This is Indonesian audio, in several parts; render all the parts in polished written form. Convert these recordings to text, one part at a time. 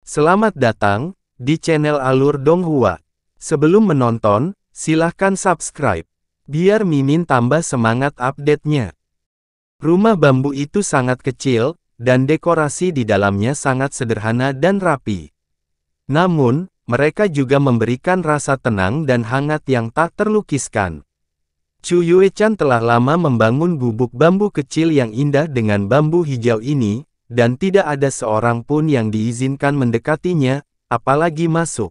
Selamat datang di channel Alur Donghua. Sebelum menonton, silahkan subscribe, biar Mimin tambah semangat update-nya. Rumah bambu itu sangat kecil, dan dekorasi di dalamnya sangat sederhana dan rapi. Namun, mereka juga memberikan rasa tenang dan hangat yang tak terlukiskan. Chu Yuechan telah lama membangun gubuk bambu kecil yang indah dengan bambu hijau ini, dan tidak ada seorang pun yang diizinkan mendekatinya, apalagi masuk.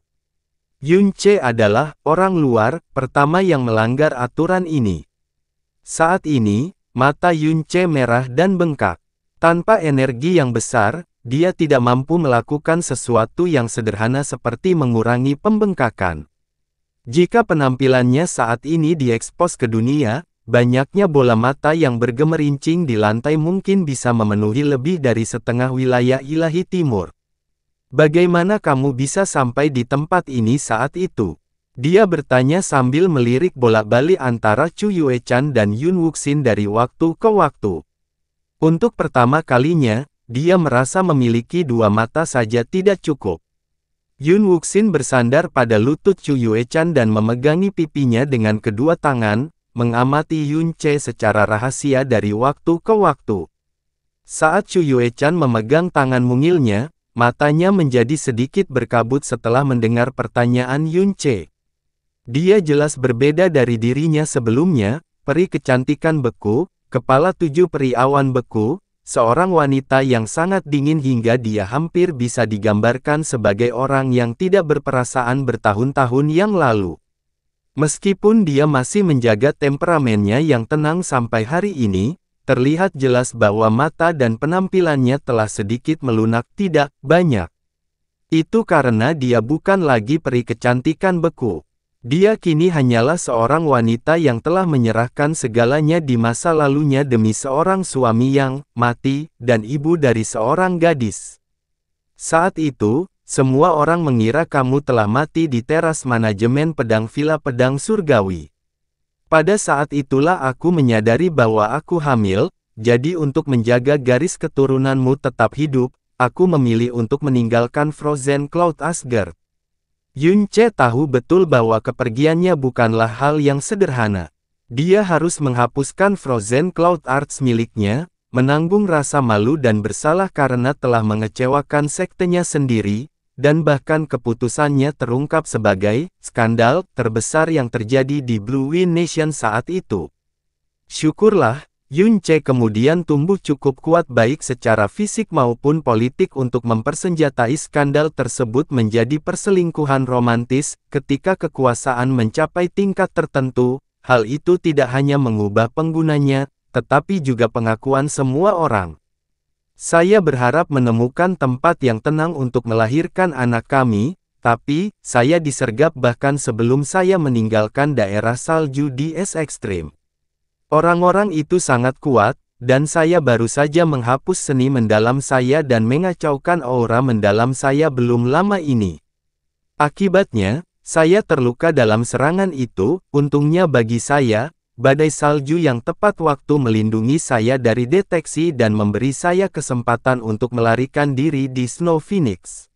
Yun Che adalah orang luar pertama yang melanggar aturan ini. Saat ini, mata Yun Che merah dan bengkak. Tanpa energi yang besar, dia tidak mampu melakukan sesuatu yang sederhana seperti mengurangi pembengkakan. Jika penampilannya saat ini diekspos ke dunia, banyaknya bola mata yang bergemerincing di lantai mungkin bisa memenuhi lebih dari setengah wilayah Ilahi Timur. Bagaimana kamu bisa sampai di tempat ini saat itu? Dia bertanya sambil melirik bolak-balik antara Chu Yuechan dan Yun Wuxin dari waktu ke waktu. Untuk pertama kalinya, dia merasa memiliki dua mata saja tidak cukup. Yun Wuxin bersandar pada lutut Chu Yuechan dan memegangi pipinya dengan kedua tangan, mengamati Yun Che secara rahasia dari waktu ke waktu. Saat Chu Yuechan memegang tangan mungilnya, matanya menjadi sedikit berkabut setelah mendengar pertanyaan Yun Che. Dia jelas berbeda dari dirinya sebelumnya, peri kecantikan beku, kepala 7 peri awan beku, seorang wanita yang sangat dingin hingga dia hampir bisa digambarkan sebagai orang yang tidak berperasaan bertahun-tahun yang lalu. Meskipun dia masih menjaga temperamennya yang tenang sampai hari ini, terlihat jelas bahwa mata dan penampilannya telah sedikit melunak tidak banyak. Itu karena dia bukan lagi peri kecantikan beku. Dia kini hanyalah seorang wanita yang telah menyerahkan segalanya di masa lalunya demi seorang suami yang mati, dan ibu dari seorang gadis. Saat itu, semua orang mengira kamu telah mati di teras manajemen pedang Villa Pedang Surgawi. Pada saat itulah aku menyadari bahwa aku hamil, jadi untuk menjaga garis keturunanmu tetap hidup, aku memilih untuk meninggalkan Frozen Cloud Asgard. Yun Che tahu betul bahwa kepergiannya bukanlah hal yang sederhana. Dia harus menghapuskan Frozen Cloud Arts miliknya, menanggung rasa malu dan bersalah karena telah mengecewakan sektenya sendiri, dan bahkan keputusannya terungkap sebagai skandal terbesar yang terjadi di Blue Wind Nation saat itu. Syukurlah, Yun Che kemudian tumbuh cukup kuat baik secara fisik maupun politik untuk mempersenjatai skandal tersebut menjadi perselingkuhan romantis. Ketika kekuasaan mencapai tingkat tertentu, hal itu tidak hanya mengubah penggunanya, tetapi juga pengakuan semua orang. Saya berharap menemukan tempat yang tenang untuk melahirkan anak kami, tapi saya disergap bahkan sebelum saya meninggalkan daerah salju di es ekstrim. Orang-orang itu sangat kuat, dan saya baru saja menghapus seni mendalam saya dan mengacaukan aura mendalam saya belum lama ini. Akibatnya, saya terluka dalam serangan itu. Untungnya bagi saya, badai salju yang tepat waktu melindungi saya dari deteksi dan memberi saya kesempatan untuk melarikan diri di Snow Phoenix.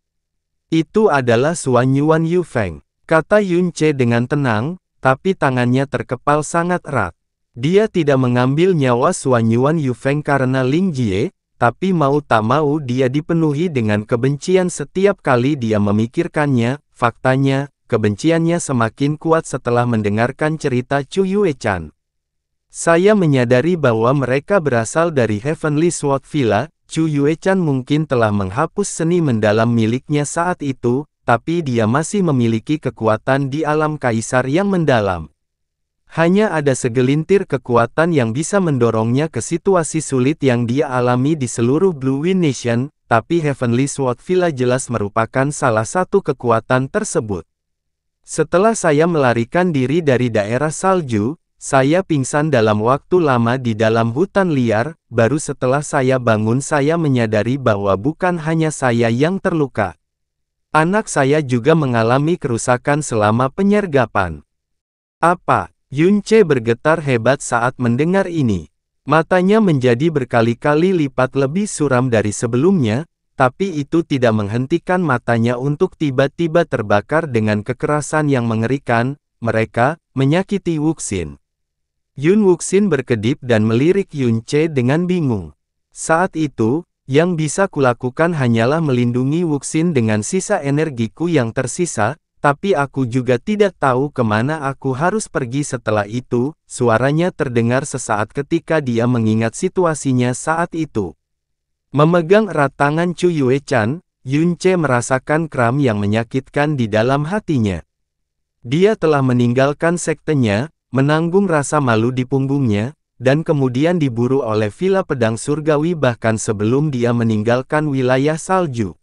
Itu adalah Suan Yuan Yufeng, kata Yun Che dengan tenang, tapi tangannya terkepal sangat erat. Dia tidak mengambil nyawa Suan Yuan Yufeng karena Ling Jie, tapi mau tak mau dia dipenuhi dengan kebencian setiap kali dia memikirkannya. Faktanya, kebenciannya semakin kuat setelah mendengarkan cerita Chu Yuechan. Saya menyadari bahwa mereka berasal dari Heavenly Sword Villa. Chu Yuechan mungkin telah menghapus seni mendalam miliknya saat itu, tapi dia masih memiliki kekuatan di alam kaisar yang mendalam. Hanya ada segelintir kekuatan yang bisa mendorongnya ke situasi sulit yang dia alami di seluruh Blue Wind Nation, tapi Heavenly Sword Villa jelas merupakan salah satu kekuatan tersebut. Setelah saya melarikan diri dari daerah salju, saya pingsan dalam waktu lama di dalam hutan liar. Baru setelah saya bangun saya menyadari bahwa bukan hanya saya yang terluka. Anak saya juga mengalami kerusakan selama penyergapan. Apa? Yun Che bergetar hebat saat mendengar ini. Matanya menjadi berkali-kali lipat lebih suram dari sebelumnya, tapi itu tidak menghentikan matanya untuk tiba-tiba terbakar dengan kekerasan yang mengerikan. Mereka menyakiti Wuxin. Yun Wuxin berkedip dan melirik Yun Ce dengan bingung. Saat itu, yang bisa kulakukan hanyalah melindungi Wuxin dengan sisa energiku yang tersisa, tapi aku juga tidak tahu kemana aku harus pergi setelah itu. Suaranya terdengar sesaat ketika dia mengingat situasinya saat itu. Memegang erat tangan Chu Yue-chan, Yun Ce merasakan kram yang menyakitkan di dalam hatinya. Dia telah meninggalkan sektenya, menanggung rasa malu di punggungnya, dan kemudian diburu oleh Villa Pedang Surgawi bahkan sebelum dia meninggalkan wilayah salju.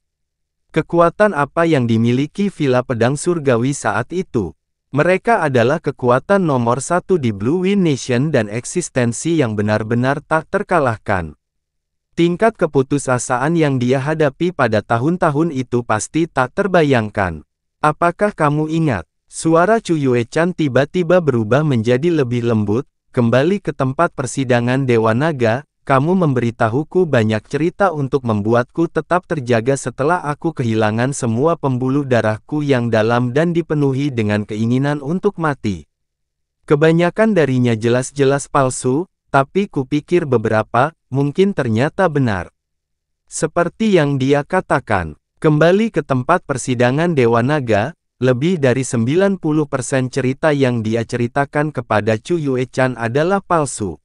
Kekuatan apa yang dimiliki Villa Pedang Surgawi saat itu? Mereka adalah kekuatan nomor satu di Blue Wind Nation dan eksistensi yang benar-benar tak terkalahkan. Tingkat keputusasaan yang dia hadapi pada tahun-tahun itu pasti tak terbayangkan. Apakah kamu ingat? Suara Chu Yue-chan tiba-tiba berubah menjadi lebih lembut. Kembali ke tempat persidangan Dewa Naga, kamu memberitahuku banyak cerita untuk membuatku tetap terjaga setelah aku kehilangan semua pembuluh darahku yang dalam dan dipenuhi dengan keinginan untuk mati. Kebanyakan darinya jelas-jelas palsu, tapi kupikir beberapa, mungkin ternyata benar. Seperti yang dia katakan, kembali ke tempat persidangan Dewa Naga, lebih dari 90% cerita yang dia ceritakan kepada Chu Yue-chan adalah palsu.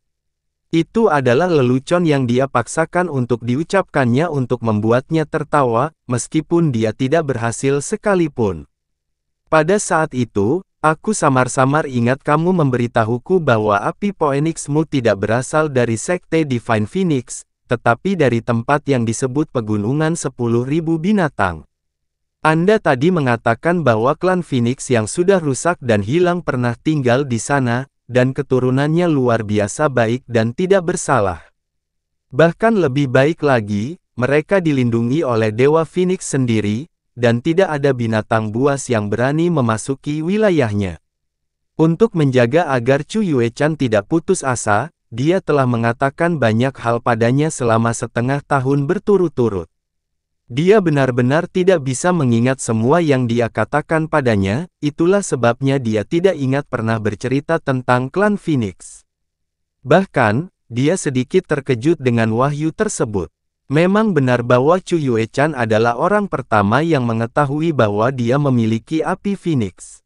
Itu adalah lelucon yang dia paksakan untuk diucapkannya untuk membuatnya tertawa, meskipun dia tidak berhasil sekalipun. Pada saat itu, aku samar-samar ingat kamu memberitahuku bahwa api Phoenixmu tidak berasal dari Sekte Divine Phoenix, tetapi dari tempat yang disebut Pegunungan 10.000 Binatang. Anda tadi mengatakan bahwa klan Phoenix yang sudah rusak dan hilang pernah tinggal di sana, dan keturunannya luar biasa baik dan tidak bersalah. Bahkan lebih baik lagi, mereka dilindungi oleh Dewa Phoenix sendiri, dan tidak ada binatang buas yang berani memasuki wilayahnya. Untuk menjaga agar Chu Yue-chan tidak putus asa, dia telah mengatakan banyak hal padanya selama setengah tahun berturut-turut. Dia benar-benar tidak bisa mengingat semua yang dia katakan padanya, itulah sebabnya dia tidak ingat pernah bercerita tentang klan Phoenix. Bahkan, dia sedikit terkejut dengan wahyu tersebut. Memang benar bahwa Chu Yue-chan adalah orang pertama yang mengetahui bahwa dia memiliki api Phoenix.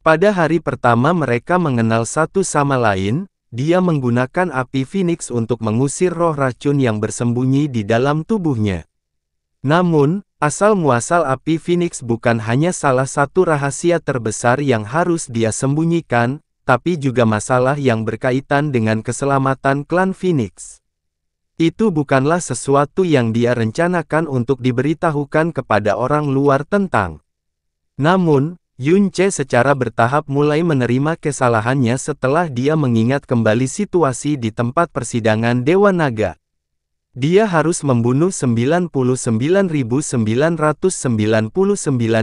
Pada hari pertama mereka mengenal satu sama lain, dia menggunakan api Phoenix untuk mengusir roh racun yang bersembunyi di dalam tubuhnya. Namun, asal-muasal api Phoenix bukan hanya salah satu rahasia terbesar yang harus dia sembunyikan, tapi juga masalah yang berkaitan dengan keselamatan klan Phoenix. Itu bukanlah sesuatu yang dia rencanakan untuk diberitahukan kepada orang luar tentang. Namun, Yun Ce secara bertahap mulai menerima kesalahannya setelah dia mengingat kembali situasi di tempat persidangan Dewa Naga. Dia harus membunuh 99.999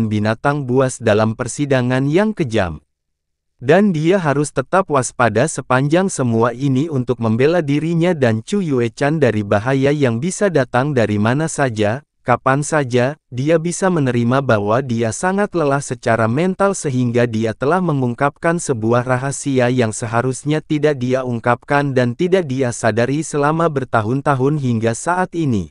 binatang buas dalam persidangan yang kejam. Dan dia harus tetap waspada sepanjang semua ini untuk membela dirinya dan Chu Yue-chan dari bahaya yang bisa datang dari mana saja, kapan saja. Dia bisa menerima bahwa dia sangat lelah secara mental sehingga dia telah mengungkapkan sebuah rahasia yang seharusnya tidak dia ungkapkan dan tidak dia sadari selama bertahun-tahun hingga saat ini.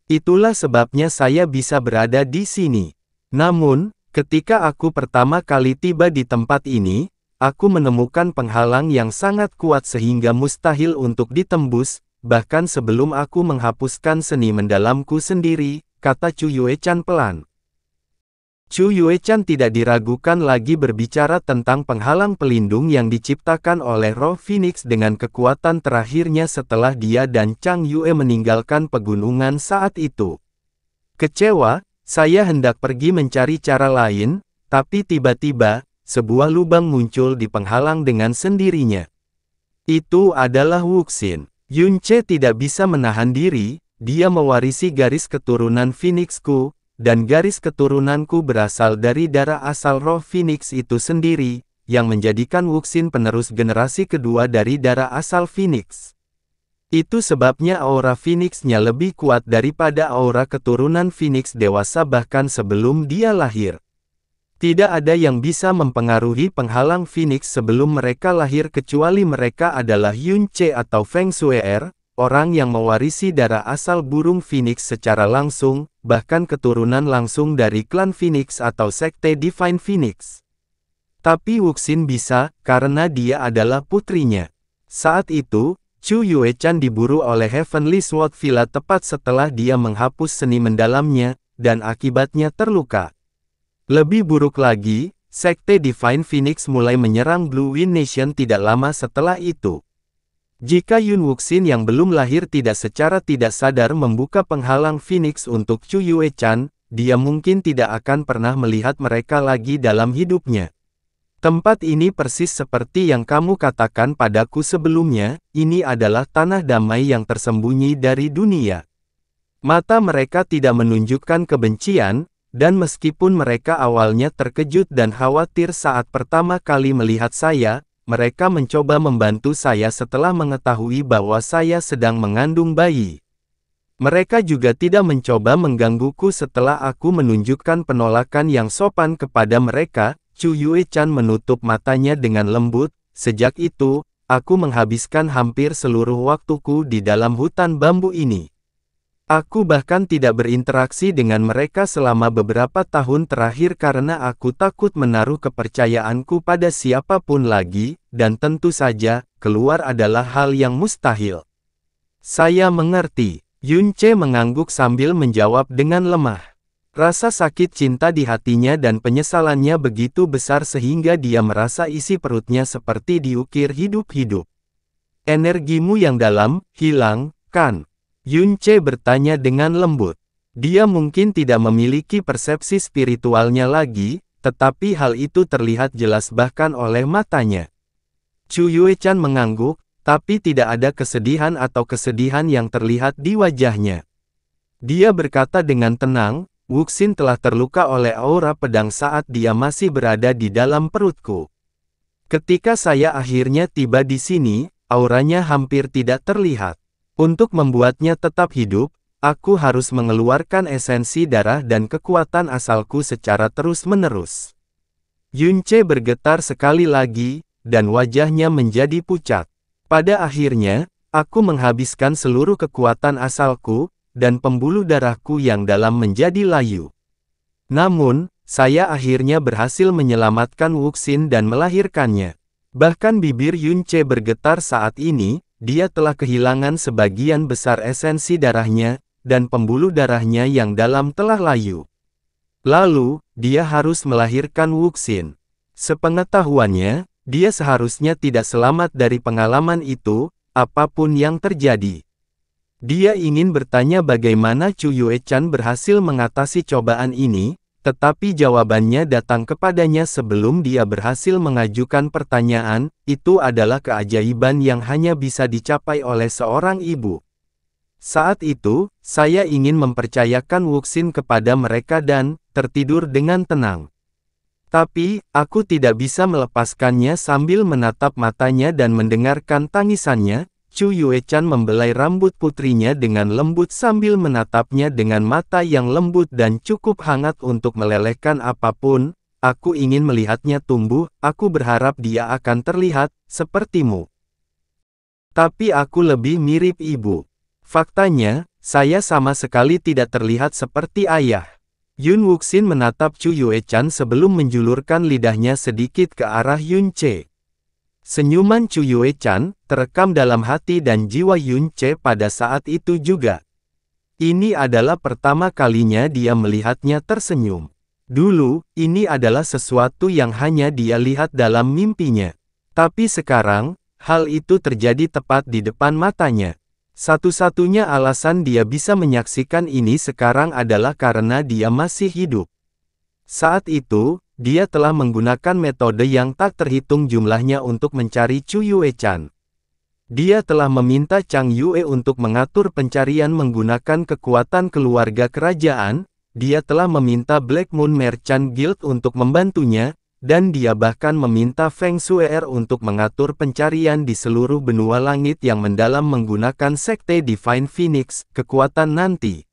Itulah sebabnya saya bisa berada di sini. Namun, ketika aku pertama kali tiba di tempat ini, aku menemukan penghalang yang sangat kuat sehingga mustahil untuk ditembus, bahkan sebelum aku menghapuskan seni mendalamku sendiri, kata Chu Yue-chan pelan. Chu Yue-chan tidak diragukan lagi berbicara tentang penghalang pelindung yang diciptakan oleh roh Phoenix dengan kekuatan terakhirnya setelah dia dan Chang Yue meninggalkan pegunungan saat itu. Kecewa, saya hendak pergi mencari cara lain, tapi tiba-tiba, sebuah lubang muncul di penghalang dengan sendirinya. Itu adalah Wuxin. Yun Ce tidak bisa menahan diri, dia mewarisi garis keturunan Phoenixku, dan garis keturunanku berasal dari darah asal roh Phoenix itu sendiri, yang menjadikan Wuxin penerus generasi kedua dari darah asal Phoenix. Itu sebabnya aura Phoenix-nya lebih kuat daripada aura keturunan Phoenix dewasa bahkan sebelum dia lahir. Tidak ada yang bisa mempengaruhi penghalang Phoenix sebelum mereka lahir kecuali mereka adalah Yunce atau Feng Shuier, orang yang mewarisi darah asal burung Phoenix secara langsung, bahkan keturunan langsung dari klan Phoenix atau sekte Divine Phoenix. Tapi Wuxin bisa, karena dia adalah putrinya. Saat itu, Chu Yuechan diburu oleh Heavenly Sword Villa tepat setelah dia menghapus seni mendalamnya, dan akibatnya terluka. Lebih buruk lagi, sekte Divine Phoenix mulai menyerang Blue Wind Nation tidak lama setelah itu. Jika Yun Wuxin yang belum lahir tidak secara tidak sadar membuka penghalang Phoenix untuk Chu Yuechan, dia mungkin tidak akan pernah melihat mereka lagi dalam hidupnya. Tempat ini persis seperti yang kamu katakan padaku sebelumnya, ini adalah tanah damai yang tersembunyi dari dunia. Mata mereka tidak menunjukkan kebencian, dan meskipun mereka awalnya terkejut dan khawatir saat pertama kali melihat saya, mereka mencoba membantu saya setelah mengetahui bahwa saya sedang mengandung bayi. Mereka juga tidak mencoba menggangguku setelah aku menunjukkan penolakan yang sopan kepada mereka. Chu Yuechan menutup matanya dengan lembut. Sejak itu, aku menghabiskan hampir seluruh waktuku di dalam hutan bambu ini. Aku bahkan tidak berinteraksi dengan mereka selama beberapa tahun terakhir karena aku takut menaruh kepercayaanku pada siapapun lagi, dan tentu saja, keluar adalah hal yang mustahil. Saya mengerti. Yunce mengangguk sambil menjawab dengan lemah. Rasa sakit cinta di hatinya dan penyesalannya begitu besar sehingga dia merasa isi perutnya seperti diukir hidup-hidup. Energimu yang dalam, hilang, kan? Yunce bertanya dengan lembut. Dia mungkin tidak memiliki persepsi spiritualnya lagi, tetapi hal itu terlihat jelas bahkan oleh matanya. Chu Yuechan mengangguk, tapi tidak ada kesedihan atau kesedihan yang terlihat di wajahnya. Dia berkata dengan tenang, Wuxin telah terluka oleh aura pedang saat dia masih berada di dalam perutku. Ketika saya akhirnya tiba di sini, auranya hampir tidak terlihat. Untuk membuatnya tetap hidup, aku harus mengeluarkan esensi darah dan kekuatan asalku secara terus-menerus. Yunce bergetar sekali lagi, dan wajahnya menjadi pucat. Pada akhirnya, aku menghabiskan seluruh kekuatan asalku, dan pembuluh darahku yang dalam menjadi layu. Namun, saya akhirnya berhasil menyelamatkan Wuxin dan melahirkannya. Bahkan bibir Yunce bergetar saat ini. Dia telah kehilangan sebagian besar esensi darahnya, dan pembuluh darahnya yang dalam telah layu. Lalu, dia harus melahirkan Wuxin. Sepengetahuannya, dia seharusnya tidak selamat dari pengalaman itu, apapun yang terjadi. Dia ingin bertanya bagaimana Chu Yuechan berhasil mengatasi cobaan ini, tetapi jawabannya datang kepadanya sebelum dia berhasil mengajukan pertanyaan. Itu adalah keajaiban yang hanya bisa dicapai oleh seorang ibu. Saat itu, saya ingin mempercayakan Wuxin kepada mereka dan tertidur dengan tenang. Tapi, aku tidak bisa melepaskannya sambil menatap matanya dan mendengarkan tangisannya. Chu Yuechan membelai rambut putrinya dengan lembut sambil menatapnya dengan mata yang lembut dan cukup hangat untuk melelehkan apapun. Aku ingin melihatnya tumbuh, aku berharap dia akan terlihat sepertimu. Tapi aku lebih mirip ibu. Faktanya, saya sama sekali tidak terlihat seperti ayah. Yun Wuxin menatap Chu Yuechan sebelum menjulurkan lidahnya sedikit ke arah Yunce. Senyuman Chu Yuechan terekam dalam hati dan jiwa Yunce pada saat itu juga. Ini adalah pertama kalinya dia melihatnya tersenyum. Dulu, ini adalah sesuatu yang hanya dia lihat dalam mimpinya. Tapi sekarang, hal itu terjadi tepat di depan matanya. Satu-satunya alasan dia bisa menyaksikan ini sekarang adalah karena dia masih hidup. Saat itu, dia telah menggunakan metode yang tak terhitung jumlahnya untuk mencari Chu Yuechan. Dia telah meminta Chang Yue untuk mengatur pencarian menggunakan kekuatan keluarga kerajaan. Dia telah meminta Black Moon Merchant Guild untuk membantunya, dan dia bahkan meminta Feng Shui untuk mengatur pencarian di seluruh benua langit yang mendalam menggunakan Sekte Divine Phoenix, kekuatan nanti.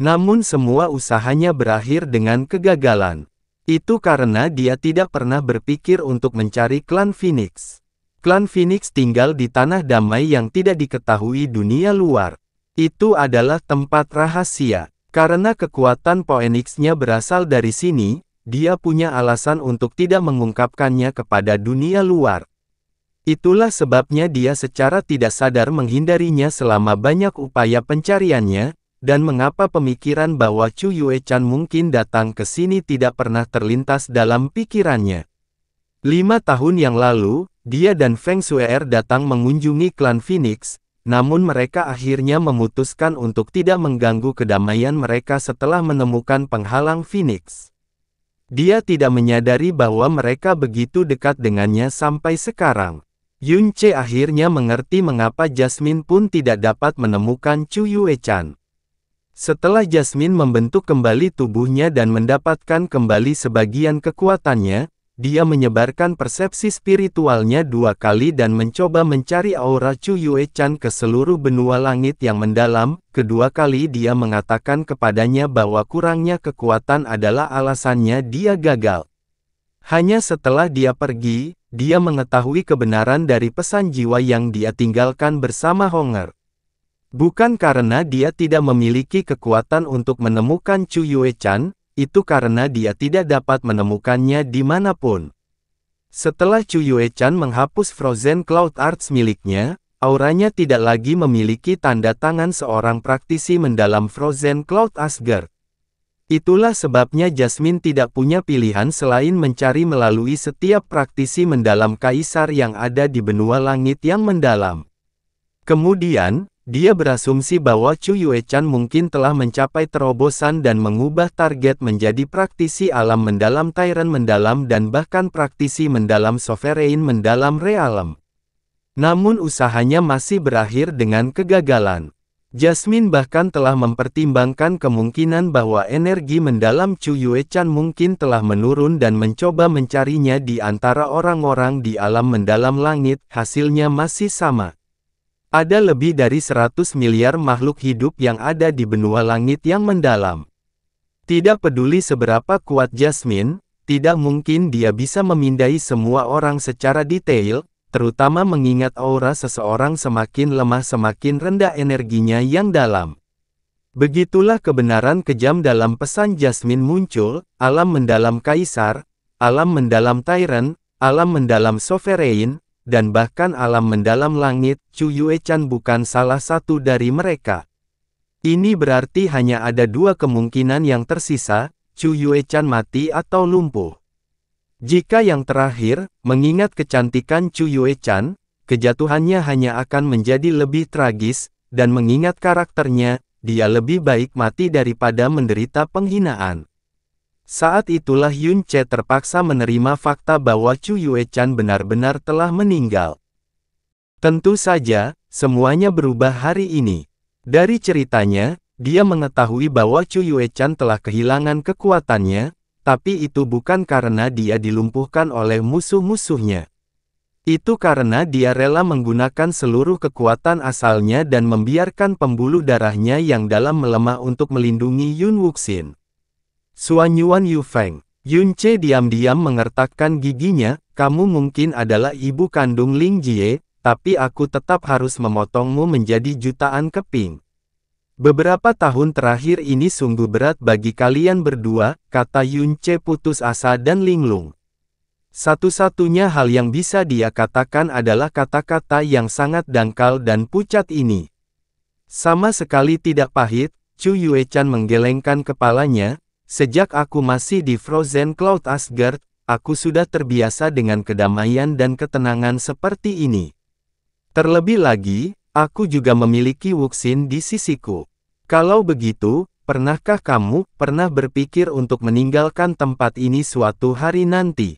Namun semua usahanya berakhir dengan kegagalan. Itu karena dia tidak pernah berpikir untuk mencari klan Phoenix. Klan Phoenix tinggal di tanah damai yang tidak diketahui dunia luar. Itu adalah tempat rahasia. Karena kekuatan Phoenix-nya berasal dari sini, dia punya alasan untuk tidak mengungkapkannya kepada dunia luar. Itulah sebabnya dia secara tidak sadar menghindarinya selama banyak upaya pencariannya, dan mengapa pemikiran bahwa Chu Yuechan mungkin datang ke sini tidak pernah terlintas dalam pikirannya. 5 tahun yang lalu, dia dan Feng Shui datang mengunjungi klan Phoenix, namun mereka akhirnya memutuskan untuk tidak mengganggu kedamaian mereka setelah menemukan penghalang Phoenix. Dia tidak menyadari bahwa mereka begitu dekat dengannya sampai sekarang. Yun Ce akhirnya mengerti mengapa Jasmine pun tidak dapat menemukan Chu Yuechan. Setelah Jasmine membentuk kembali tubuhnya dan mendapatkan kembali sebagian kekuatannya, dia menyebarkan persepsi spiritualnya 2 kali dan mencoba mencari aura Chu Yuechan ke seluruh benua langit yang mendalam. Kedua kali dia mengatakan kepadanya bahwa kurangnya kekuatan adalah alasannya dia gagal. Hanya setelah dia pergi, dia mengetahui kebenaran dari pesan jiwa yang dia tinggalkan bersama Honger. Bukan karena dia tidak memiliki kekuatan untuk menemukan Chu Yuechan, itu karena dia tidak dapat menemukannya dimanapun. Setelah Chu Yuechan menghapus Frozen Cloud Arts miliknya, auranya tidak lagi memiliki tanda tangan seorang praktisi mendalam Frozen Cloud Asgard. Itulah sebabnya Jasmine tidak punya pilihan selain mencari melalui setiap praktisi mendalam kaisar yang ada di benua langit yang mendalam. Kemudian, dia berasumsi bahwa Chu Yuechan mungkin telah mencapai terobosan dan mengubah target menjadi praktisi alam mendalam Tyrant mendalam dan bahkan praktisi mendalam Sovereign mendalam Realm. Namun usahanya masih berakhir dengan kegagalan. Jasmine bahkan telah mempertimbangkan kemungkinan bahwa energi mendalam Chu Yuechan mungkin telah menurun dan mencoba mencarinya di antara orang-orang di alam mendalam langit, hasilnya masih sama. Ada lebih dari 100 miliar makhluk hidup yang ada di benua langit yang mendalam. Tidak peduli seberapa kuat Jasmine, tidak mungkin dia bisa memindai semua orang secara detail, terutama mengingat aura seseorang semakin lemah semakin rendah energinya yang dalam. Begitulah kebenaran kejam dalam pesan Jasmine muncul, alam mendalam kaisar, alam mendalam Tyrant, alam mendalam Sovereign, dan bahkan alam mendalam langit. Chu Yuechan bukan salah satu dari mereka. Ini berarti hanya ada 2 kemungkinan yang tersisa, Chu Yuechan mati atau lumpuh. Jika yang terakhir, mengingat kecantikan Chu Yuechan, kejatuhannya hanya akan menjadi lebih tragis, dan mengingat karakternya, dia lebih baik mati daripada menderita penghinaan. Saat itulah Yun Ce terpaksa menerima fakta bahwa Chu Yuechan benar-benar telah meninggal. Tentu saja, semuanya berubah hari ini. Dari ceritanya, dia mengetahui bahwa Chu Yuechan telah kehilangan kekuatannya, tapi itu bukan karena dia dilumpuhkan oleh musuh-musuhnya. Itu karena dia rela menggunakan seluruh kekuatan asalnya dan membiarkan pembuluh darahnya yang dalam melemah untuk melindungi Yun Wuxin. Suanyuan Yufeng. Yun Ce diam-diam mengertakkan giginya, kamu mungkin adalah ibu kandung Ling Jie, tapi aku tetap harus memotongmu menjadi jutaan keping. Beberapa tahun terakhir ini sungguh berat bagi kalian berdua, kata Yun Ce putus asa dan linglung. Satu-satunya hal yang bisa dia katakan adalah kata-kata yang sangat dangkal dan pucat ini. Sama sekali tidak pahit, Chu Yuechan menggelengkan kepalanya. Sejak aku masih di Frozen Cloud Asgard, aku sudah terbiasa dengan kedamaian dan ketenangan seperti ini. Terlebih lagi, aku juga memiliki Wuxin di sisiku. Kalau begitu, pernahkah kamu pernah berpikir untuk meninggalkan tempat ini suatu hari nanti?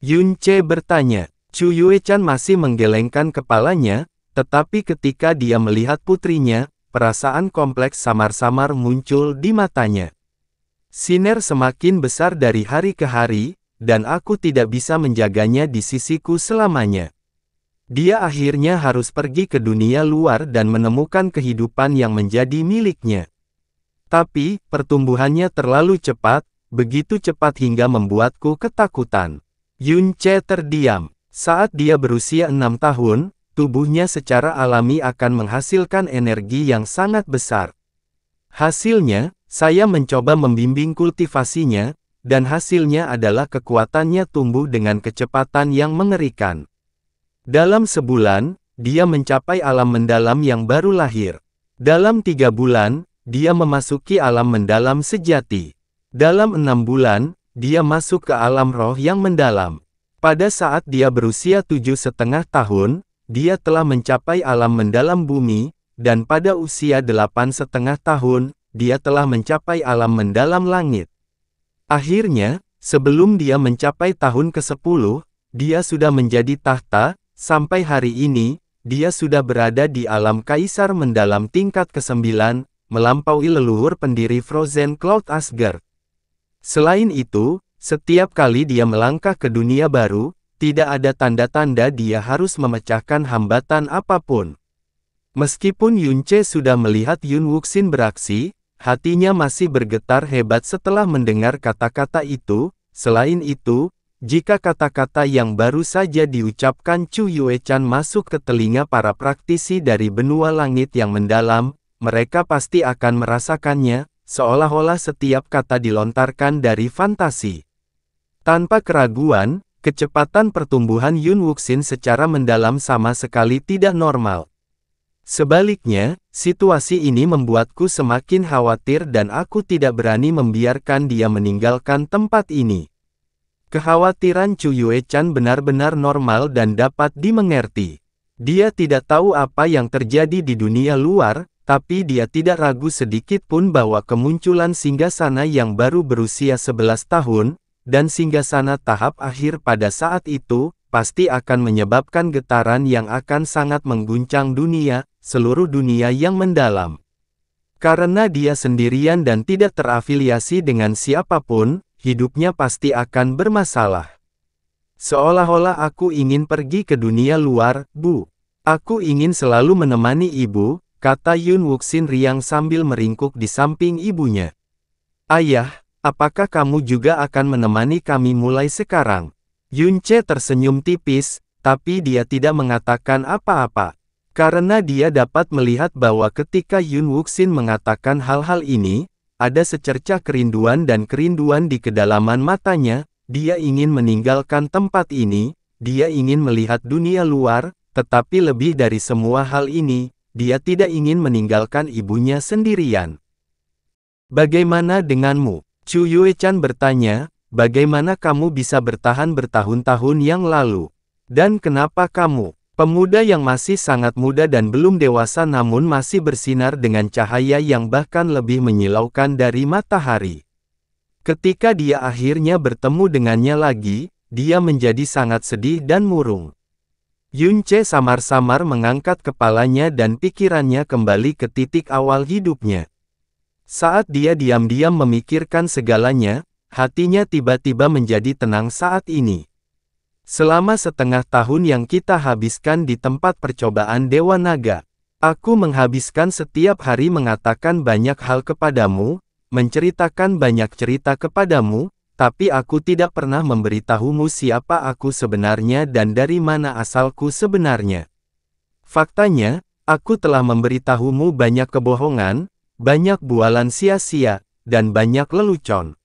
Yun Ce bertanya. Chu Yuechan masih menggelengkan kepalanya, tetapi ketika dia melihat putrinya, perasaan kompleks samar-samar muncul di matanya. Sinar semakin besar dari hari ke hari, dan aku tidak bisa menjaganya di sisiku selamanya. Dia akhirnya harus pergi ke dunia luar dan menemukan kehidupan yang menjadi miliknya. Tapi, pertumbuhannya terlalu cepat, begitu cepat hingga membuatku ketakutan. Yun Che terdiam. Saat dia berusia 6 tahun, tubuhnya secara alami akan menghasilkan energi yang sangat besar. Hasilnya, saya mencoba membimbing kultivasinya, dan hasilnya adalah kekuatannya tumbuh dengan kecepatan yang mengerikan. Dalam sebulan, dia mencapai alam mendalam yang baru lahir. Dalam 3 bulan, dia memasuki alam mendalam sejati. Dalam 6 bulan, dia masuk ke alam roh yang mendalam. Pada saat dia berusia 7,5 tahun, dia telah mencapai alam mendalam bumi, dan pada usia 8,5 tahun, dia telah mencapai alam mendalam langit. Akhirnya, sebelum dia mencapai tahun ke-10, dia sudah menjadi tahta. Sampai hari ini, dia sudah berada di alam kaisar mendalam tingkat ke-9, melampaui leluhur pendiri Frozen Cloud Asgard. Selain itu, setiap kali dia melangkah ke dunia baru, tidak ada tanda-tanda dia harus memecahkan hambatan apapun. Meskipun Yun Che sudah melihat Yun Wuxin beraksi, hatinya masih bergetar hebat setelah mendengar kata-kata itu. Selain itu, jika kata-kata yang baru saja diucapkan Chu Yuechan masuk ke telinga para praktisi dari benua langit yang mendalam, mereka pasti akan merasakannya, seolah-olah setiap kata dilontarkan dari fantasi. Tanpa keraguan, kecepatan pertumbuhan Yun Wuxin secara mendalam sama sekali tidak normal. Sebaliknya, situasi ini membuatku semakin khawatir dan aku tidak berani membiarkan dia meninggalkan tempat ini. Kekhawatiran Chu Yuechan benar-benar normal dan dapat dimengerti. Dia tidak tahu apa yang terjadi di dunia luar, tapi dia tidak ragu sedikit pun bahwa kemunculan singgasana yang baru berusia 11 tahun, dan singgasana tahap akhir pada saat itu, pasti akan menyebabkan getaran yang akan sangat mengguncang dunia, seluruh dunia yang mendalam. Karena dia sendirian dan tidak terafiliasi dengan siapapun, hidupnya pasti akan bermasalah. Seolah-olah aku ingin pergi ke dunia luar, Bu. Aku ingin selalu menemani ibu, kata Yun Wuxin riang sambil meringkuk di samping ibunya. Ayah, apakah kamu juga akan menemani kami mulai sekarang? Yun Che tersenyum tipis, tapi dia tidak mengatakan apa-apa. Karena dia dapat melihat bahwa ketika Yun Wuxin mengatakan hal-hal ini, ada secercah kerinduan dan kerinduan di kedalaman matanya. Dia ingin meninggalkan tempat ini, dia ingin melihat dunia luar, tetapi lebih dari semua hal ini, dia tidak ingin meninggalkan ibunya sendirian. Bagaimana denganmu? Chu Yuechan bertanya, bagaimana kamu bisa bertahan bertahun-tahun yang lalu? Dan kenapa kamu, pemuda yang masih sangat muda dan belum dewasa namun masih bersinar dengan cahaya yang bahkan lebih menyilaukan dari matahari? Ketika dia akhirnya bertemu dengannya lagi, dia menjadi sangat sedih dan murung. Yun Che samar-samar mengangkat kepalanya dan pikirannya kembali ke titik awal hidupnya. Saat dia diam-diam memikirkan segalanya, hatinya tiba-tiba menjadi tenang saat ini. Selama setengah tahun yang kita habiskan di tempat percobaan Dewa Naga, aku menghabiskan setiap hari mengatakan banyak hal kepadamu, menceritakan banyak cerita kepadamu, tapi aku tidak pernah memberitahumu siapa aku sebenarnya dan dari mana asalku sebenarnya. Faktanya, aku telah memberitahumu banyak kebohongan, banyak bualan sia-sia, dan banyak lelucon.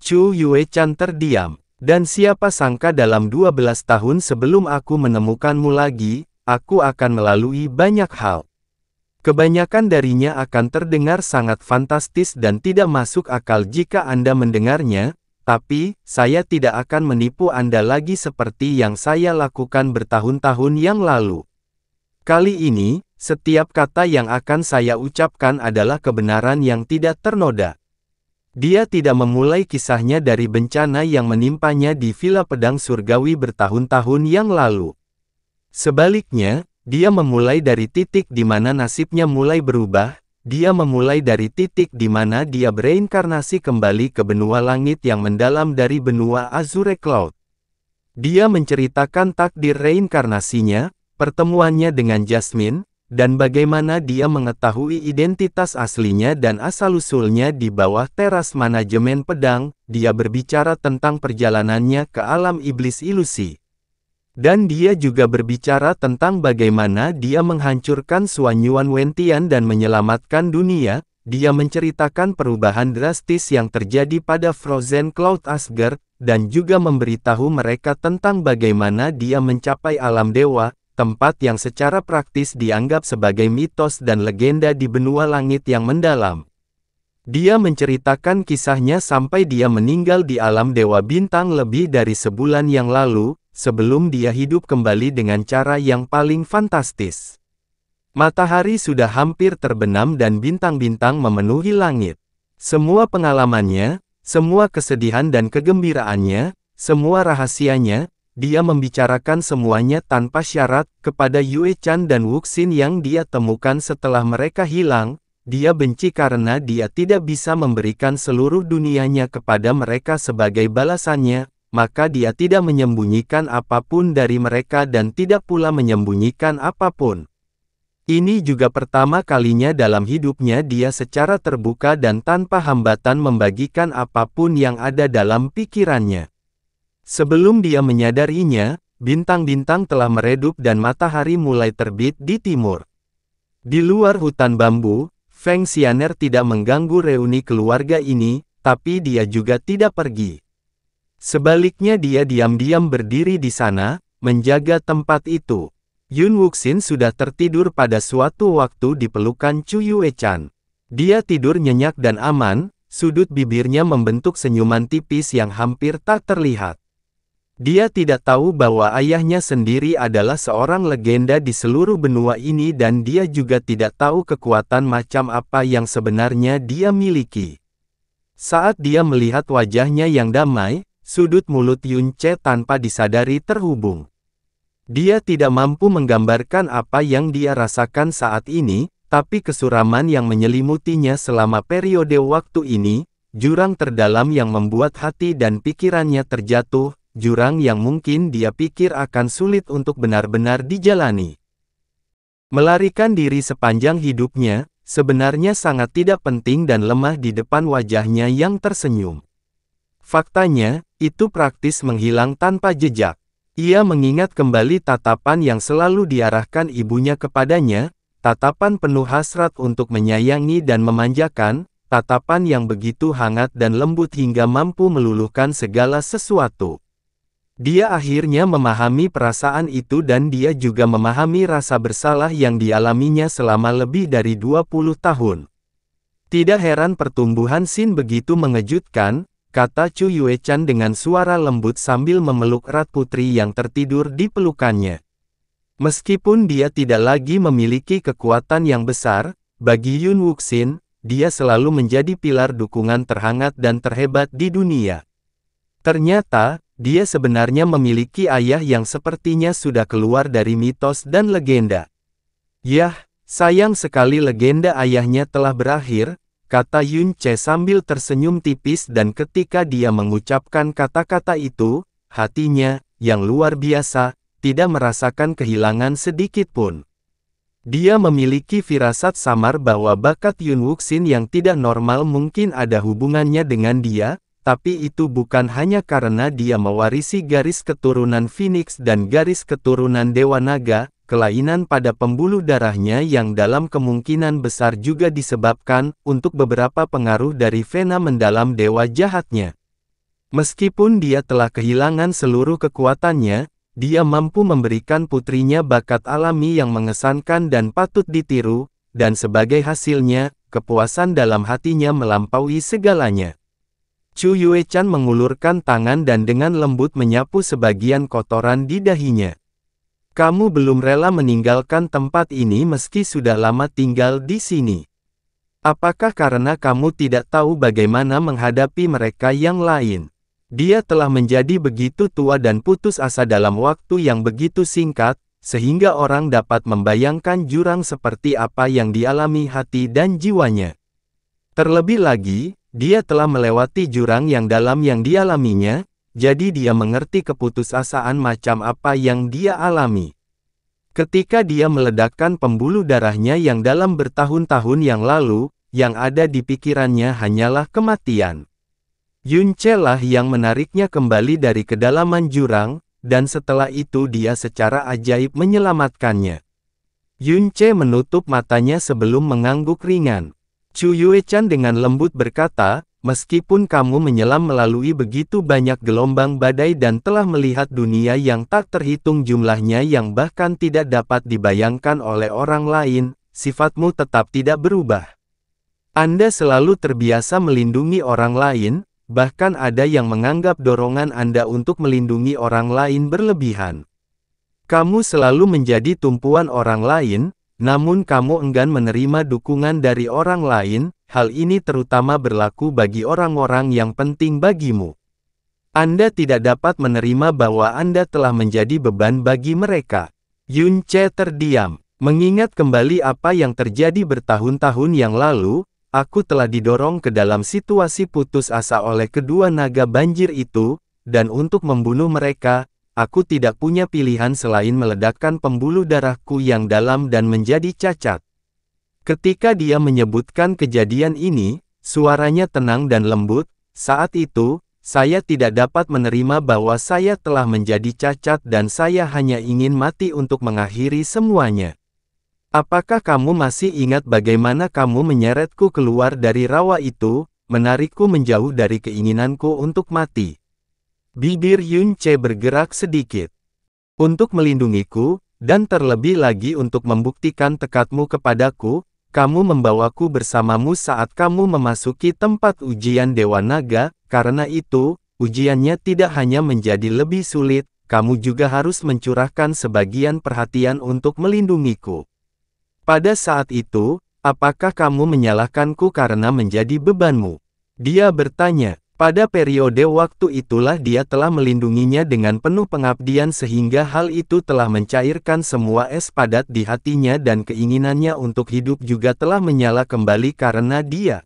Chu Yuechan terdiam. Dan siapa sangka dalam 12 tahun sebelum aku menemukanmu lagi, aku akan melalui banyak hal. Kebanyakan darinya akan terdengar sangat fantastis dan tidak masuk akal jika Anda mendengarnya, tapi, saya tidak akan menipu Anda lagi seperti yang saya lakukan bertahun-tahun yang lalu. Kali ini, setiap kata yang akan saya ucapkan adalah kebenaran yang tidak ternoda. Dia tidak memulai kisahnya dari bencana yang menimpanya di Villa Pedang Surgawi bertahun-tahun yang lalu. Sebaliknya, dia memulai dari titik di mana nasibnya mulai berubah, dia memulai dari titik di mana dia bereinkarnasi kembali ke benua langit yang mendalam dari benua Azure Cloud. Dia menceritakan takdir reinkarnasinya, pertemuannya dengan Jasmine, dan bagaimana dia mengetahui identitas aslinya dan asal-usulnya di bawah teras manajemen pedang. Dia berbicara tentang perjalanannya ke alam iblis ilusi. Dan dia juga berbicara tentang bagaimana dia menghancurkan Suanyuan Wentian dan menyelamatkan dunia. Dia menceritakan perubahan drastis yang terjadi pada Frozen Cloud Asgard, dan juga memberitahu mereka tentang bagaimana dia mencapai alam dewa, tempat yang secara praktis dianggap sebagai mitos dan legenda di benua langit yang mendalam. Dia menceritakan kisahnya sampai dia meninggal di alam dewa bintang lebih dari sebulan yang lalu, sebelum dia hidup kembali dengan cara yang paling fantastis. Matahari sudah hampir terbenam dan bintang-bintang memenuhi langit. Semua pengalamannya, semua kesedihan dan kegembiraannya, semua rahasianya, dia membicarakan semuanya tanpa syarat kepada Yue Chan dan Wuxin yang dia temukan setelah mereka hilang. Dia benci karena dia tidak bisa memberikan seluruh dunianya kepada mereka sebagai balasannya, maka dia tidak menyembunyikan apapun dari mereka dan tidak pula menyembunyikan apapun. Ini juga pertama kalinya dalam hidupnya dia secara terbuka dan tanpa hambatan membagikan apapun yang ada dalam pikirannya. Sebelum dia menyadarinya, bintang-bintang telah meredup dan matahari mulai terbit di timur. Di luar hutan bambu, Feng Xianer tidak mengganggu reuni keluarga ini, tapi dia juga tidak pergi. Sebaliknya dia diam-diam berdiri di sana, menjaga tempat itu. Yun Wuxin sudah tertidur pada suatu waktu di pelukan Chu Yue Chan. Dia tidur nyenyak dan aman, sudut bibirnya membentuk senyuman tipis yang hampir tak terlihat. Dia tidak tahu bahwa ayahnya sendiri adalah seorang legenda di seluruh benua ini dan dia juga tidak tahu kekuatan macam apa yang sebenarnya dia miliki. Saat dia melihat wajahnya yang damai, sudut mulut Yun Che tanpa disadari terhubung. Dia tidak mampu menggambarkan apa yang dia rasakan saat ini, tapi kesuraman yang menyelimutinya selama periode waktu ini, jurang terdalam yang membuat hati dan pikirannya terjatuh, jurang yang mungkin dia pikir akan sulit untuk benar-benar dijalani. Melarikan diri sepanjang hidupnya, sebenarnya sangat tidak penting dan lemah di depan wajahnya yang tersenyum. Faktanya, itu praktis menghilang tanpa jejak. Ia mengingat kembali tatapan yang selalu diarahkan ibunya kepadanya, tatapan penuh hasrat untuk menyayangi dan memanjakan, tatapan yang begitu hangat dan lembut hingga mampu meluluhkan segala sesuatu. Dia akhirnya memahami perasaan itu dan dia juga memahami rasa bersalah yang dialaminya selama lebih dari 20 tahun. Tidak heran pertumbuhan Xin begitu mengejutkan, kata Chu Yue Chan dengan suara lembut sambil memeluk erat putri yang tertidur di pelukannya. Meskipun dia tidak lagi memiliki kekuatan yang besar, bagi Yun Wuxin, dia selalu menjadi pilar dukungan terhangat dan terhebat di dunia. Ternyata, dia sebenarnya memiliki ayah yang sepertinya sudah keluar dari mitos dan legenda. Yah, sayang sekali legenda ayahnya telah berakhir, kata Yun Che sambil tersenyum tipis dan ketika dia mengucapkan kata-kata itu, hatinya, yang luar biasa, tidak merasakan kehilangan sedikit pun. Dia memiliki firasat samar bahwa bakat Yun Wuxin yang tidak normal mungkin ada hubungannya dengan dia, tapi itu bukan hanya karena dia mewarisi garis keturunan Phoenix dan garis keturunan Dewa Naga, kelainan pada pembuluh darahnya yang dalam kemungkinan besar juga disebabkan untuk beberapa pengaruh dari vena mendalam dewa jahatnya. Meskipun dia telah kehilangan seluruh kekuatannya, dia mampu memberikan putrinya bakat alami yang mengesankan dan patut ditiru, dan sebagai hasilnya, kepuasan dalam hatinya melampaui segalanya. Chu Yue Chan mengulurkan tangan dan dengan lembut menyapu sebagian kotoran di dahinya. Kamu belum rela meninggalkan tempat ini meski sudah lama tinggal di sini. Apakah karena kamu tidak tahu bagaimana menghadapi mereka yang lain? Dia telah menjadi begitu tua dan putus asa dalam waktu yang begitu singkat, sehingga orang dapat membayangkan jurang seperti apa yang dialami hati dan jiwanya. Terlebih lagi, dia telah melewati jurang yang dalam yang dialaminya, jadi dia mengerti keputusasaan macam apa yang dia alami. Ketika dia meledakkan pembuluh darahnya yang dalam bertahun-tahun yang lalu, yang ada di pikirannya hanyalah kematian. Yunche lah yang menariknya kembali dari kedalaman jurang, dan setelah itu dia secara ajaib menyelamatkannya. Yunche menutup matanya sebelum mengangguk ringan. Chu Yuechan dengan lembut berkata, meskipun kamu menyelam melalui begitu banyak gelombang badai dan telah melihat dunia yang tak terhitung jumlahnya yang bahkan tidak dapat dibayangkan oleh orang lain, sifatmu tetap tidak berubah. Anda selalu terbiasa melindungi orang lain, bahkan ada yang menganggap dorongan Anda untuk melindungi orang lain berlebihan. Kamu selalu menjadi tumpuan orang lain, namun kamu enggan menerima dukungan dari orang lain, hal ini terutama berlaku bagi orang-orang yang penting bagimu. Anda tidak dapat menerima bahwa Anda telah menjadi beban bagi mereka. Yunche terdiam, mengingat kembali apa yang terjadi bertahun-tahun yang lalu. Aku telah didorong ke dalam situasi putus asa oleh kedua naga banjir itu, dan untuk membunuh mereka, aku tidak punya pilihan selain meledakkan pembuluh darahku yang dalam dan menjadi cacat. Ketika dia menyebutkan kejadian ini, suaranya tenang dan lembut. Saat itu, saya tidak dapat menerima bahwa saya telah menjadi cacat dan saya hanya ingin mati untuk mengakhiri semuanya. Apakah kamu masih ingat bagaimana kamu menyeretku keluar dari rawa itu, menarikku menjauh dari keinginanku untuk mati? Bibir Yunche bergerak sedikit. Untuk melindungiku, dan terlebih lagi untuk membuktikan tekadmu kepadaku, kamu membawaku bersamamu saat kamu memasuki tempat ujian Dewa Naga, karena itu, ujiannya tidak hanya menjadi lebih sulit, kamu juga harus mencurahkan sebagian perhatian untuk melindungiku. Pada saat itu, apakah kamu menyalahkanku karena menjadi bebanmu? Dia bertanya. Pada periode waktu itulah dia telah melindunginya dengan penuh pengabdian sehingga hal itu telah mencairkan semua es padat di hatinya dan keinginannya untuk hidup juga telah menyala kembali karena dia.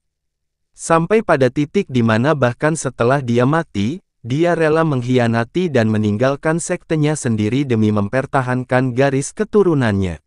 Sampai pada titik di mana bahkan setelah dia mati, dia rela mengkhianati dan meninggalkan sektenya sendiri demi mempertahankan garis keturunannya.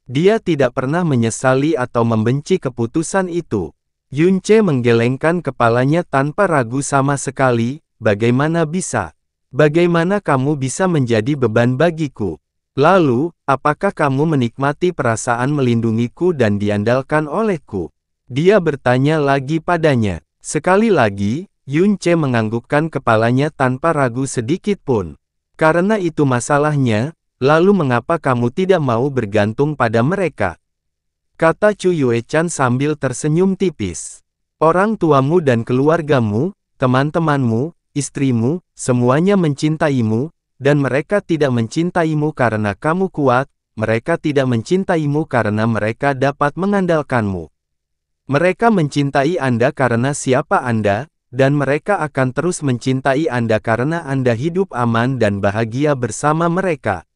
Dia tidak pernah menyesali atau membenci keputusan itu. Yunche menggelengkan kepalanya tanpa ragu sama sekali, bagaimana bisa? Bagaimana kamu bisa menjadi beban bagiku? Lalu, apakah kamu menikmati perasaan melindungiku dan diandalkan olehku? Dia bertanya lagi padanya. Sekali lagi, Yunche menganggukkan kepalanya tanpa ragu sedikit pun. Karena itu masalahnya, lalu mengapa kamu tidak mau bergantung pada mereka? Kata Chu Yuechan sambil tersenyum tipis. Orang tuamu dan keluargamu, teman-temanmu, istrimu, semuanya mencintaimu, dan mereka tidak mencintaimu karena kamu kuat, mereka tidak mencintaimu karena mereka dapat mengandalkanmu. Mereka mencintai Anda karena siapa Anda, dan mereka akan terus mencintai Anda karena Anda hidup aman dan bahagia bersama mereka.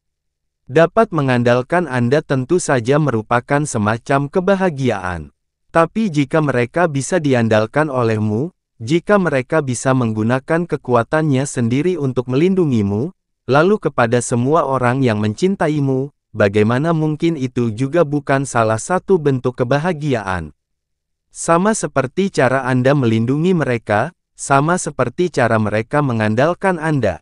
Dapat mengandalkan Anda tentu saja merupakan semacam kebahagiaan. Tapi jika mereka bisa diandalkan olehmu, jika mereka bisa menggunakan kekuatannya sendiri untuk melindungimu, lalu kepada semua orang yang mencintaimu, bagaimana mungkin itu juga bukan salah satu bentuk kebahagiaan? Sama seperti cara Anda melindungi mereka, sama seperti cara mereka mengandalkan Anda.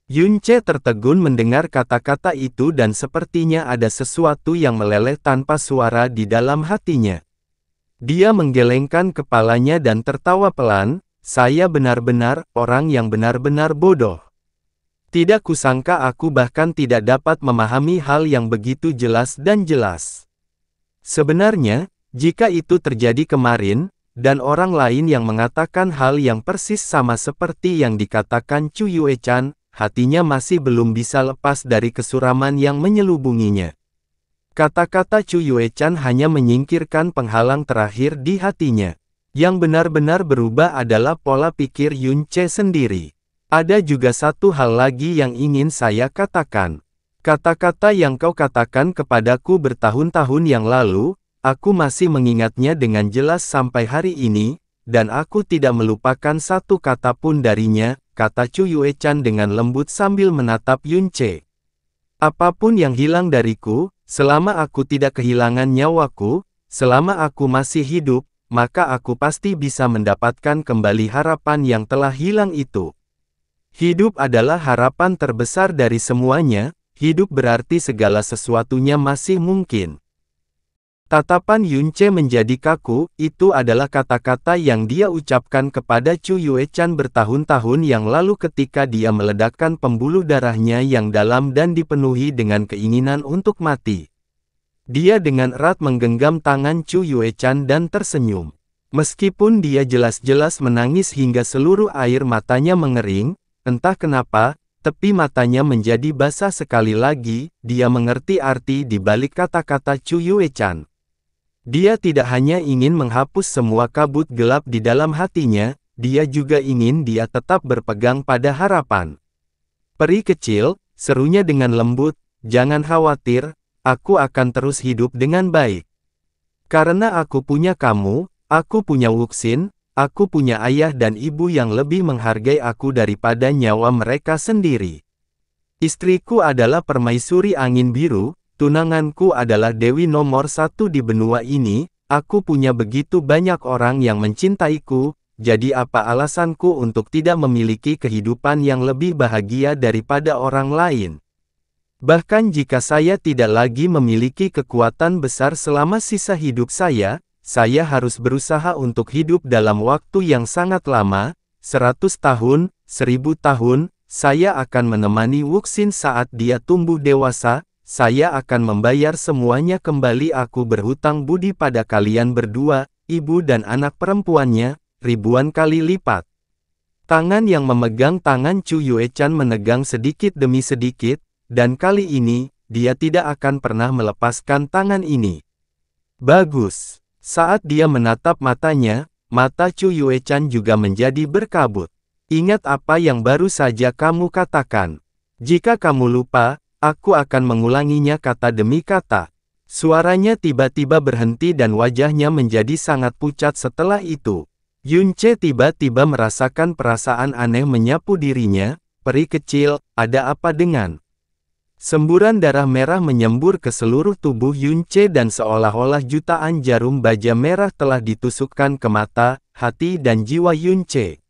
Yunche tertegun mendengar kata-kata itu dan sepertinya ada sesuatu yang meleleh tanpa suara di dalam hatinya. Dia menggelengkan kepalanya dan tertawa pelan, saya benar-benar orang yang benar-benar bodoh. Tidak kusangka aku bahkan tidak dapat memahami hal yang begitu jelas dan jelas. Sebenarnya, jika itu terjadi kemarin, dan orang lain yang mengatakan hal yang persis sama seperti yang dikatakan Chu Yuechan, hatinya masih belum bisa lepas dari kesuraman yang menyelubunginya. Kata-kata Chu Yuechan hanya menyingkirkan penghalang terakhir di hatinya. Yang benar-benar berubah adalah pola pikir Yunche sendiri. Ada juga satu hal lagi yang ingin saya katakan. Kata-kata yang kau katakan kepadaku bertahun-tahun yang lalu, aku masih mengingatnya dengan jelas sampai hari ini, dan aku tidak melupakan satu kata pun darinya, kata Chu Yuechan dengan lembut sambil menatap Yunce. Apapun yang hilang dariku, selama aku tidak kehilangan nyawaku, selama aku masih hidup, maka aku pasti bisa mendapatkan kembali harapan yang telah hilang itu. Hidup adalah harapan terbesar dari semuanya, hidup berarti segala sesuatunya masih mungkin. Tatapan Yunce menjadi kaku, itu adalah kata-kata yang dia ucapkan kepada Chu Yuechan bertahun-tahun yang lalu ketika dia meledakkan pembuluh darahnya yang dalam dan dipenuhi dengan keinginan untuk mati. Dia dengan erat menggenggam tangan Chu Yuechan dan tersenyum. Meskipun dia jelas-jelas menangis hingga seluruh air matanya mengering, entah kenapa, tepi matanya menjadi basah sekali lagi, dia mengerti arti di balik kata-kata Chu Yuechan. Dia tidak hanya ingin menghapus semua kabut gelap di dalam hatinya, dia juga ingin dia tetap berpegang pada harapan. Peri kecil, serunya dengan lembut, jangan khawatir, aku akan terus hidup dengan baik. Karena aku punya kamu, aku punya Wuxin, aku punya ayah dan ibu yang lebih menghargai aku daripada nyawa mereka sendiri. Istriku adalah permaisuri angin biru, tunanganku adalah dewi nomor satu di benua ini, aku punya begitu banyak orang yang mencintaiku, jadi apa alasanku untuk tidak memiliki kehidupan yang lebih bahagia daripada orang lain? Bahkan jika saya tidak lagi memiliki kekuatan besar selama sisa hidup saya harus berusaha untuk hidup dalam waktu yang sangat lama, 100 tahun, 1000 tahun, saya akan menemani Wuxin saat dia tumbuh dewasa, saya akan membayar semuanya kembali, aku berhutang budi pada kalian berdua, ibu dan anak perempuannya, ribuan kali lipat. Tangan yang memegang tangan Chu Yuechan menegang sedikit demi sedikit, dan kali ini, dia tidak akan pernah melepaskan tangan ini. Bagus. Saat dia menatap matanya, mata Chu Yuechan juga menjadi berkabut. Ingat apa yang baru saja kamu katakan. Jika kamu lupa, aku akan mengulanginya kata demi kata. Suaranya tiba-tiba berhenti dan wajahnya menjadi sangat pucat setelah itu. Yunce tiba-tiba merasakan perasaan aneh menyapu dirinya, peri kecil, ada apa dengan? Semburan darah merah menyembur ke seluruh tubuh Yunce dan seolah-olah jutaan jarum baja merah telah ditusukkan ke mata, hati dan jiwa Yunce.